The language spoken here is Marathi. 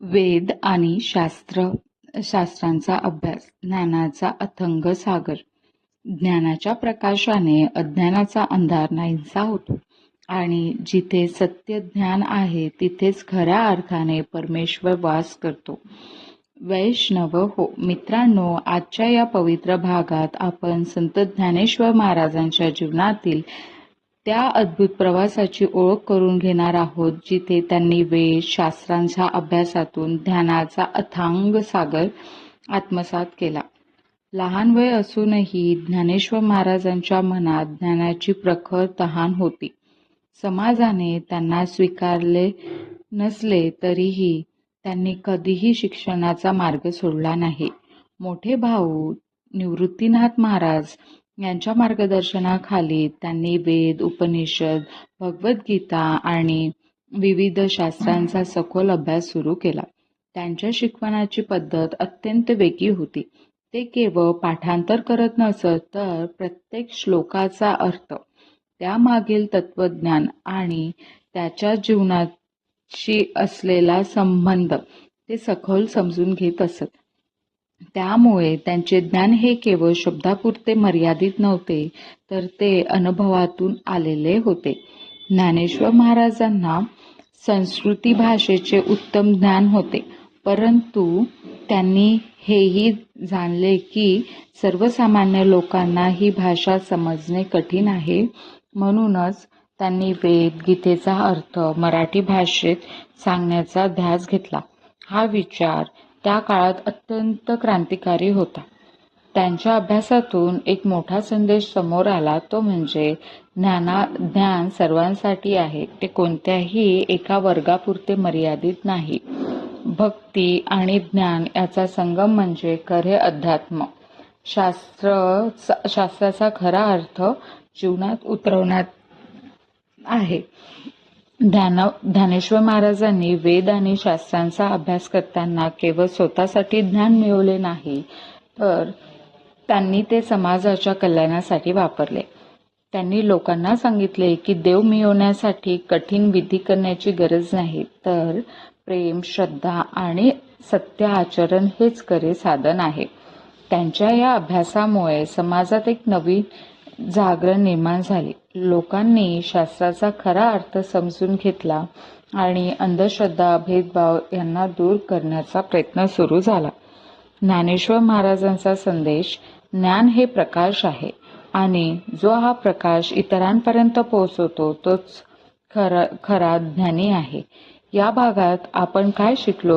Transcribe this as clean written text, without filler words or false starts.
वेद आणि शास्त्रांचा अभ्यास, ज्ञानाचा अथंग सागर. ज्ञानाच्या प्रकाशाने अज्ञानाचा अंधार नाहीसा होतो आणि जिथे सत्य ज्ञान आहे तिथेच खऱ्या अर्थाने परमेश्वर वास करतो. वैष्णव हो मित्रांनो, आजच्या या पवित्र भागात आपण संत ज्ञानेश्वर महाराजांच्या जीवनातील त्या अद्भुत प्रवासाची ओळख करून घेणार आहोत, जिथे त्यांनी वेद शास्त्रांच्या अभ्यासातून ध्यानाचा अथांग सागर आत्मसात केला. लहान वय असूनही ज्ञानेश्वर महाराजांच्या मनात ज्ञानाची प्रखर तहान होती. समाजाने त्यांना स्वीकारले नसले तरीही त्यांनी कधीही शिक्षणाचा मार्ग सोडला नाही. मोठे भाऊ निवृत्तीनाथ महाराज यांच्या मार्गदर्शनाखाली त्यांनी वेद, उपनिषद, भगवद्गीता आणि विविध शास्त्रांचा सखोल अभ्यास सुरू केला. त्यांच्या शिकवण्याची पद्धत अत्यंत वेगळी होती. ते केवळ पाठांतर करत नसत, तर प्रत्येक श्लोकाचा अर्थ, त्यामागील तत्वज्ञान आणि त्याच्या जीवनाशी असलेला संबंध ते सखोल समजून घेत असत. त्यामुळे त्यांचे ज्ञान हे केवळ शब्दापुरते मर्यादित नव्हते, तर ते अनुभवातून आलेले होते. ज्ञानेश्वर महाराजांना संस्कृती भाषेचे उत्तम ज्ञान होते, परंतु त्यांनी हेही जाणले की सर्वसामान्य लोकांना ही भाषा समजणे कठीण आहे. म्हणूनच त्यांनी वेद, गीतेचा अर्थ मराठी भाषेत सांगण्याचा ध्यास घेतला. हा विचार त्या काळात अत्यंत क्रांतिकारी होता. त्यांच्या अभ्यासातून एक मोठा संदेश समोर आला, तो म्हणजे ज्ञान सर्वांसाठी आहे. ते कोणत्याही एका वर्गापुरते मर्यादित नाही. भक्ती आणि ज्ञान याचा संगम म्हणजे खरे अध्यात्म. शास्त्राचा खरा अर्थ जीवनात उतरवण्यात आहे. ज्ञानेश्वर महाराजांनी वेद आणि शास्त्रांचा अभ्यास करताना केवळ स्वतःसाठी ज्ञान मिळवले नाही, तर त्यांनी ते समाजाच्या कल्याणासाठी वापरले. त्यांनी लोकांना सांगितले की देव मिळवण्यासाठी कठीण विधी करण्याची गरज नाही, तर प्रेम, श्रद्धा आणि सत्य आचरण हेच खरे साधन आहे. त्यांच्या या अभ्यासामुळे समाजात एक नवीन जागरण निर्माण झाली. लोकांनी शास्त्राचा खरा अर्थ समजून घेतला आणि अंधश्रद्धा, भेदभाव यांना दूर करण्याचा प्रयत्न सुरू झाला. ज्ञानेश्वर महाराजांचा संदेश, ज्ञान हे प्रकाश आहे आणि जो हा प्रकाश इतरांपर्यंत पोहोचवतो तोच खरा ज्ञानी आहे. या भागात आपण काय शिकलो